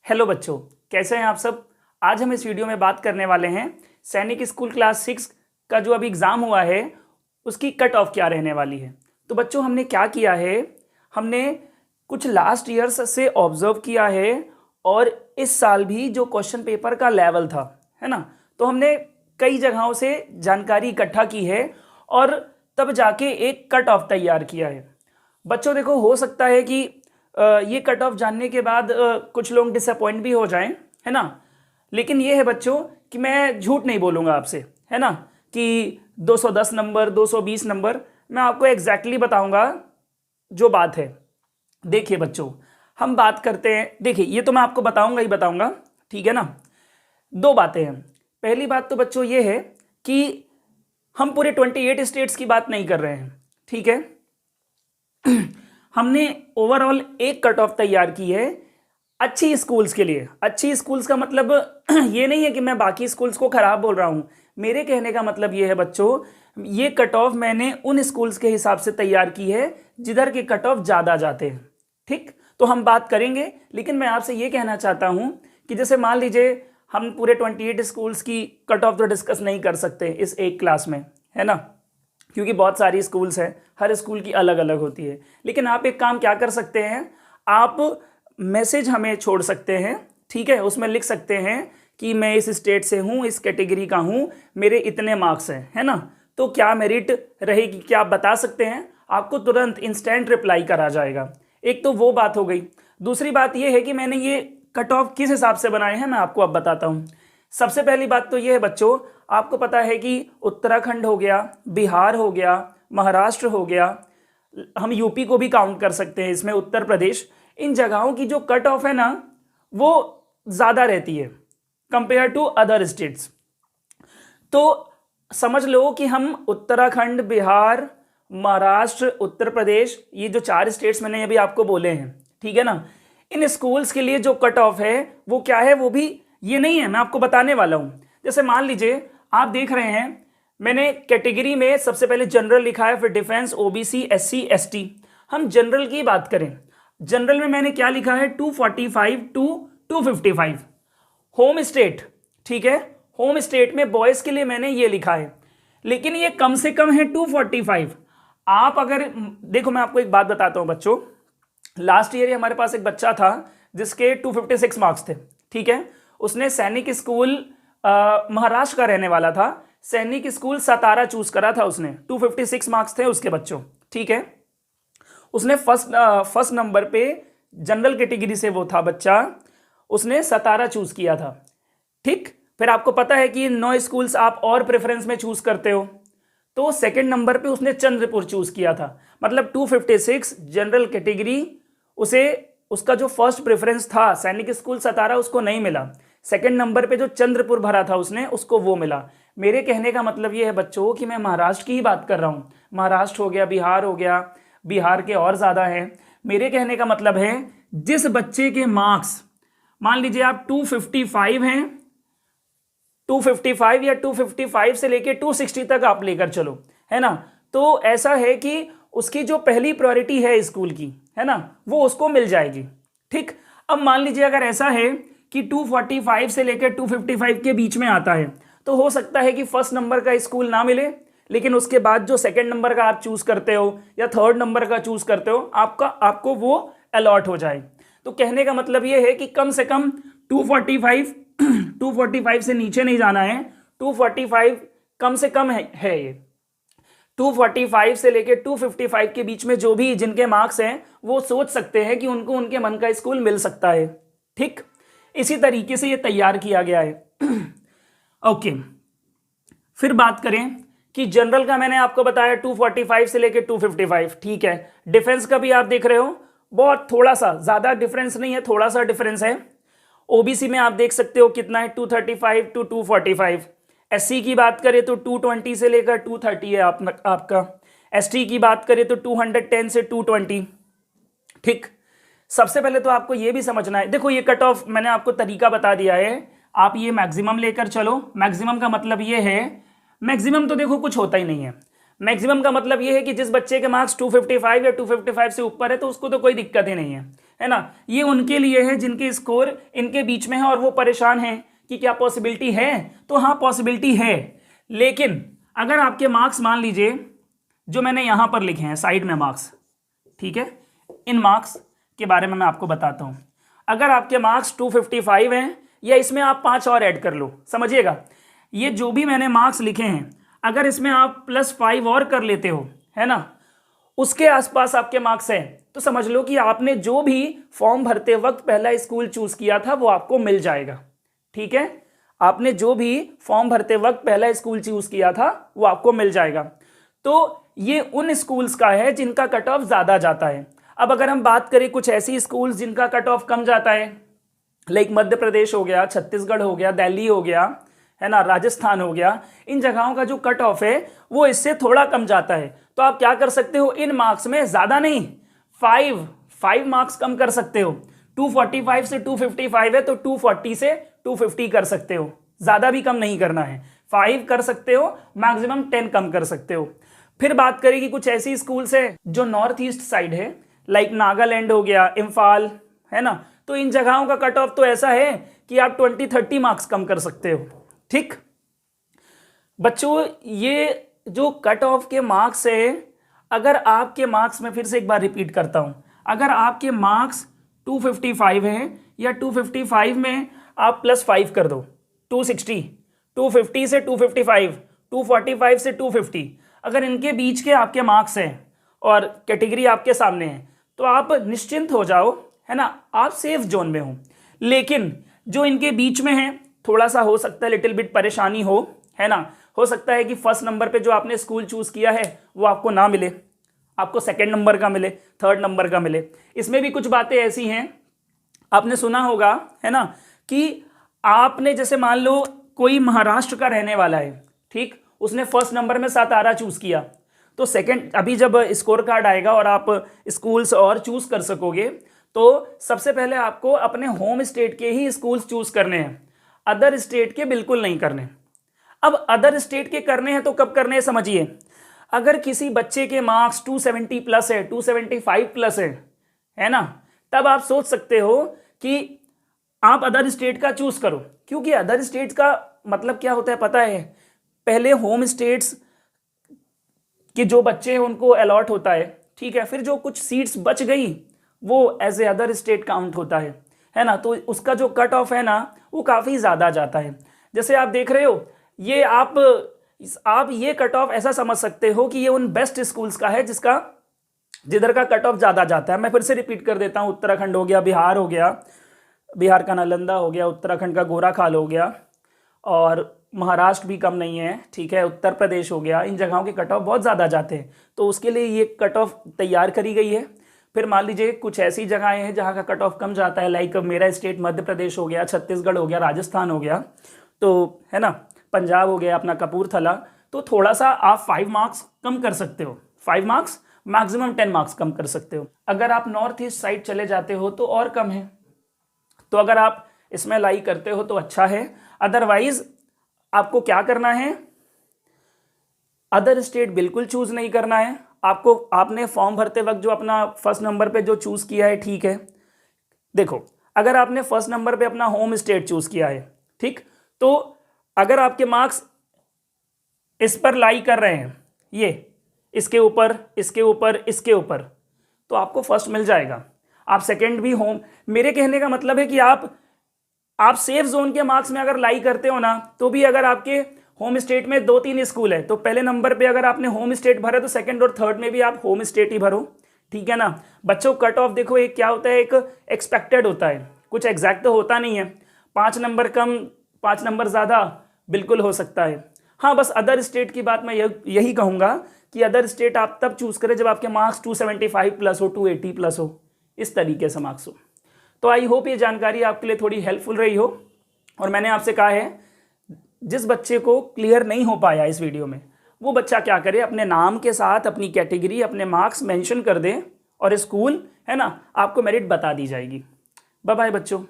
Hello बच्चों, कैसे हैं आप सब। आज हम इस वीडियो में बात करने वाले हैं सैनिक स्कूल क्लास 6 का जो अभी एग्ज़ाम हुआ है उसकी कट ऑफ क्या रहने वाली है। तो बच्चों हमने क्या किया है, हमने कुछ लास्ट ईयर्स से ऑब्जर्व किया है और इस साल भी जो क्वेश्चन पेपर का लेवल था, है ना, तो हमने कई जगहों से जानकारी इकट्ठा की है और तब जाके एक कट ऑफ तैयार किया है। बच्चों देखो, हो सकता है कि ये कट ऑफ जानने के बाद कुछ लोग डिसअपॉइंट भी हो जाएं, है ना। लेकिन ये है बच्चों कि मैं झूठ नहीं बोलूँगा आपसे, है ना, कि 210 नंबर 220 नंबर मैं आपको एग्जैक्टली बताऊंगा जो बात है। देखिए बच्चों, हम बात करते हैं, देखिए ये तो मैं आपको बताऊंगा ही बताऊंगा, ठीक है ना। दो बातें हैं। पहली बात तो बच्चों ये है कि हम पूरे 28 स्टेट्स की बात नहीं कर रहे हैं, ठीक है। हमने ओवरऑल एक कट ऑफ तैयार की है अच्छी स्कूल्स के लिए। अच्छी स्कूल्स का मतलब ये नहीं है कि मैं बाकी स्कूल्स को खराब बोल रहा हूं। मेरे कहने का मतलब ये है बच्चों, ये कट ऑफ मैंने उन स्कूल्स के हिसाब से तैयार की है जिधर के कट ऑफ ज़्यादा जाते हैं, ठीक। तो हम बात करेंगे, लेकिन मैं आपसे ये कहना चाहता हूं कि जैसे मान लीजिए हम पूरे 28 स्कूल्स की कट ऑफ तो डिस्कस नहीं कर सकते इस एक क्लास में, है ना, क्योंकि बहुत सारी स्कूल्स हैं, हर स्कूल की अलग अलग होती है। लेकिन आप एक काम क्या कर सकते हैं, आप मैसेज हमें छोड़ सकते हैं, ठीक है। उसमें लिख सकते हैं कि मैं इस स्टेट से हूँ, इस कैटेगरी का हूँ, मेरे इतने मार्क्स हैं, है ना। तो क्या मेरिट रहेगी, क्या आप बता सकते हैं, आपको तुरंत इंस्टेंट रिप्लाई करा जाएगा। एक तो वो बात हो गई। दूसरी बात ये है कि मैंने ये कट ऑफ किस हिसाब से बनाए हैं मैं आपको अब बताता हूँ। सबसे पहली बात तो ये है बच्चों, आपको पता है कि उत्तराखंड हो गया, बिहार हो गया, महाराष्ट्र हो गया, हम यूपी को भी काउंट कर सकते हैं इसमें, उत्तर प्रदेश, इन जगहों की जो कट ऑफ है ना वो ज़्यादा रहती है कंपेयर टू अदर स्टेट्स। तो समझ लो कि हम उत्तराखंड, बिहार, महाराष्ट्र, उत्तर प्रदेश, ये जो 4 स्टेट्स मैंने अभी आपको बोले हैं, ठीक है ना, इन स्कूल्स के लिए जो कट ऑफ है वो क्या है, वो भी ये नहीं है, मैं आपको बताने वाला हूं। जैसे मान लीजिए आप देख रहे हैं, मैंने कैटेगरी में सबसे पहले जनरल लिखा है, फिर डिफेंस, ओबीसी, एससी, एसटी। हम जनरल की बात करें, जनरल में मैंने क्या लिखा है, 245 टू 255। होम स्टेट, ठीक है, होम स्टेट में बॉयज के लिए मैंने ये लिखा है, लेकिन ये कम से कम है 245। आप अगर देखो, मैं आपको एक बात बताता हूं बच्चों, लास्ट ईयर हमारे पास एक बच्चा था जिसके 256 मार्क्स थे, ठीक है। उसने सैनिक स्कूल महाराष्ट्र का रहने वाला था, सैनिक स्कूल सतारा चूज करा था उसने, 256 मार्क्स थे उसके बच्चों, ठीक है। उसने फर्स्ट नंबर पे जनरल कैटेगरी से वो था बच्चा, उसने सतारा चूज किया था, ठीक। फिर आपको पता है कि 9 स्कूल्स आप और प्रेफरेंस में चूज करते हो, तो सेकंड नंबर पे उसने चंद्रपुर चूज किया था। मतलब 256 जनरल कैटेगरी, उसे उसका जो फर्स्ट प्रेफरेंस था सैनिक स्कूल सतारा उसको नहीं मिला, सेकंड नंबर पे जो चंद्रपुर भरा था उसने, उसको वो मिला। मेरे कहने का मतलब ये है बच्चों कि मैं महाराष्ट्र की ही बात कर रहा हूँ। महाराष्ट्र हो गया, बिहार हो गया, बिहार के और ज़्यादा है। मेरे कहने का मतलब है जिस बच्चे के मार्क्स, मान लीजिए आप 255 हैं, 255 या 255 से लेके 260 तक आप लेकर चलो, है ना, तो ऐसा है कि उसकी जो पहली प्रायोरिटी है स्कूल की, है ना, वो उसको मिल जाएगी, ठीक। अब मान लीजिए अगर ऐसा है कि 245 से लेकर 255 के बीच में आता है, तो हो सकता है कि फर्स्ट नंबर का स्कूल ना मिले, लेकिन उसके बाद जो सेकंड नंबर का आप चूज करते हो या थर्ड नंबर का चूज करते हो, आपको वो अलॉट हो जाए। तो कहने का मतलब ये है कि कम से कम 245 से नीचे नहीं जाना है, 245 कम से कम है ये। 245 से लेके 255 के बीच में जो भी जिनके मार्क्स हैं वो सोच सकते हैं कि उनको उनके मन का स्कूल मिल सकता है, ठीक। इसी तरीके से ये तैयार किया गया है। ओके, फिर बात करें कि जनरल का मैंने आपको बताया 245 से लेके 255, ठीक है। डिफेंस का भी आप देख रहे हो, बहुत थोड़ा सा, ज्यादा डिफरेंस नहीं है, थोड़ा सा डिफरेंस है। ओबीसी में आप देख सकते हो कितना है, 235 टू 245। एससी की बात करें तो 220 से लेकर 230 है आपका। एसटी की बात करें तो 210 से 220, ठीक। सबसे पहले तो आपको ये भी समझना है, देखो ये कट ऑफ मैंने आपको तरीका बता दिया है, आप ये मैक्सिमम लेकर चलो। मैक्सिमम का मतलब ये है, मैक्सिमम तो देखो कुछ होता ही नहीं है। मैक्सिमम का मतलब ये है कि जिस बच्चे के मार्क्स 255 या 255 से ऊपर है तो उसको तो कोई दिक्कत ही नहीं है। है ना, ये उनके लिए है जिनके स्कोर इनके बीच में है और वो परेशान हैं कि क्या पॉसिबिलिटी है। तो हाँ, पॉसिबिलिटी है, लेकिन अगर आपके मार्क्स मान लीजिए जो मैंने यहाँ पर लिखे हैं साइड में मार्क्स, ठीक है, इन मार्क्स के बारे में मैं आपको बताता हूँ। अगर आपके मार्क्स 255 हैं, या इसमें आप 5 और ऐड कर लो, समझिएगा, ये जो भी मैंने मार्क्स लिखे हैं अगर इसमें आप +5 और कर लेते हो, है ना, उसके आसपास आपके मार्क्स हैं, तो समझ लो कि आपने जो भी फॉर्म भरते वक्त पहला स्कूल चूज किया था वो आपको मिल जाएगा। ठीक है, आपने जो भी फॉर्म भरते वक्त पहला स्कूल चूज किया था वो आपको मिल जाएगा। तो ये उन स्कूल्स का है जिनका कट ऑफ ज्यादा जाता है। अब अगर हम बात करें कुछ ऐसी स्कूल्स जिनका कट ऑफ कम जाता है, लाइक मध्य प्रदेश हो गया, छत्तीसगढ़ हो गया, दिल्ली हो गया, है ना, राजस्थान हो गया, इन जगहों का जो कट ऑफ है वो इससे थोड़ा कम जाता है। तो आप क्या कर सकते हो, इन मार्क्स में ज्यादा नहीं, 5 मार्क्स कम कर सकते हो। 245 से 255 है तो 240 से 250 कर सकते हो, ज्यादा भी कम नहीं करना है। 5 कर सकते हो, मैक्सिमम 10 कम कर सकते हो। फिर बात करें कि कुछ ऐसी स्कूल्स है जो नॉर्थ ईस्ट साइड है, लाइक नागालैंड हो गया, इम्फाल, है ना, तो इन जगहों का कट ऑफ तो ऐसा है कि आप 20-30 मार्क्स कम कर सकते हो। ठीक बच्चों, ये जो कट ऑफ के मार्क्स है, अगर आपके मार्क्स में फिर से एक बार रिपीट करता हूं, अगर आपके मार्क्स 255 हैं या 255 में आप +5 कर दो, 260, 250 से 255, 245 से 250, अगर इनके बीच के आपके मार्क्स हैं और कैटेगरी आपके सामने है तो आप निश्चिंत हो जाओ, है ना, आप सेफ जोन में हो। लेकिन जो इनके बीच में है थोड़ा सा हो सकता है लिटिल बिट परेशानी हो, है ना, हो सकता है कि फर्स्ट नंबर पे जो आपने स्कूल चूज किया है वो आपको ना मिले, आपको सेकंड नंबर का मिले, थर्ड नंबर का मिले। इसमें भी कुछ बातें ऐसी हैं, आपने सुना होगा, है ना, कि आपने जैसे मान लो कोई महाराष्ट्र का रहने वाला है, ठीक, उसने फर्स्ट नंबर में सातारा चूज किया, तो सेकंड अभी जब स्कोर कार्ड आएगा और आप स्कूल्स और चूज कर सकोगे तो सबसे पहले आपको अपने होम स्टेट के ही स्कूल्स चूज करने हैं, अदर स्टेट के बिल्कुल नहीं करने। अब अदर स्टेट के करने हैं तो कब करने हैं समझिए, अगर किसी बच्चे के मार्क्स 270 प्लस है, 275 प्लस है ना, तब आप सोच सकते हो कि आप अदर स्टेट का चूज करो। क्योंकि अदर स्टेट का मतलब क्या होता है पता है, पहले होम स्टेट्स के जो बच्चे हैं उनको अलॉट होता है, ठीक है, फिर जो कुछ सीट्स बच गई वो as a other state count होता है ना, तो उसका जो कट ऑफ है ना वो काफ़ी ज़्यादा जाता है। जैसे आप देख रहे हो, ये आप ये कट ऑफ ऐसा समझ सकते हो कि ये उन बेस्ट स्कूल्स का है जिधर का कट ऑफ ज़्यादा जाता है। मैं फिर से रिपीट कर देता हूँ, उत्तराखंड हो गया, बिहार हो गया, बिहार का नालंदा हो गया, उत्तराखंड का गोराखाल हो गया, और महाराष्ट्र भी कम नहीं है, ठीक है, उत्तर प्रदेश हो गया, इन जगहों के कट ऑफ बहुत ज़्यादा जाते हैं, तो उसके लिए ये कट ऑफ तैयार करी गई है। फिर मान लीजिए कुछ ऐसी जगहें हैं जहाँ का कट ऑफ कम जाता है, लाइक मेरा स्टेट मध्य प्रदेश हो गया, छत्तीसगढ़ हो गया, राजस्थान हो गया, तो है ना, पंजाब हो गया अपना कपूरथला, तो थोड़ा सा आप 5 मार्क्स कम कर सकते हो, 5 मार्क्स मैक्सिमम 10 मार्क्स कम कर सकते हो। अगर आप नॉर्थ ईस्ट साइड चले जाते हो तो और कम है, तो अगर आप इसमें लाई करते हो तो अच्छा है। अदरवाइज आपको क्या करना है, अदर स्टेट बिल्कुल चूज नहीं करना है आपको। आपने फॉर्म भरते वक्त जो अपना फर्स्ट नंबर पे जो चूज किया है, ठीक है, देखो अगर आपने फर्स्ट नंबर पे अपना होम स्टेट चूज किया है, ठीक, तो अगर आपके मार्क्स इस पर लाई कर रहे हैं, ये इसके ऊपर, इसके ऊपर, इसके ऊपर, तो आपको फर्स्ट मिल जाएगा। आप सेकंड भी होम, मेरे कहने का मतलब है कि आप सेफ जोन के मार्क्स में अगर लाई करते हो ना, तो भी अगर आपके होम स्टेट में 2-3 स्कूल है तो पहले नंबर पे अगर आपने होम स्टेट भरा तो सेकंड और थर्ड में भी आप होम स्टेट ही भरो, ठीक है ना। बच्चों कट ऑफ देखो एक क्या होता है, एक एक्सपेक्टेड होता है, कुछ एग्जैक्ट तो होता नहीं है, 5 नंबर कम 5 नंबर ज़्यादा बिल्कुल हो सकता है। हाँ, बस अदर स्टेट की बात मैं यही कहूँगा कि अदर स्टेट आप तब चूज़ करें जब आपके मार्क्स 275 प्लस हो, 280 प्लस हो, इस तरीके से मार्क्स हो। तो आई होप ये जानकारी आपके लिए थोड़ी हेल्पफुल रही हो। और मैंने आपसे कहा है जिस बच्चे को क्लियर नहीं हो पाया इस वीडियो में, वो बच्चा क्या करे, अपने नाम के साथ अपनी कैटेगरी, अपने मार्क्स मेंशन कर दे और स्कूल, है ना, आपको मेरिट बता दी जाएगी। बाय बाय बच्चों।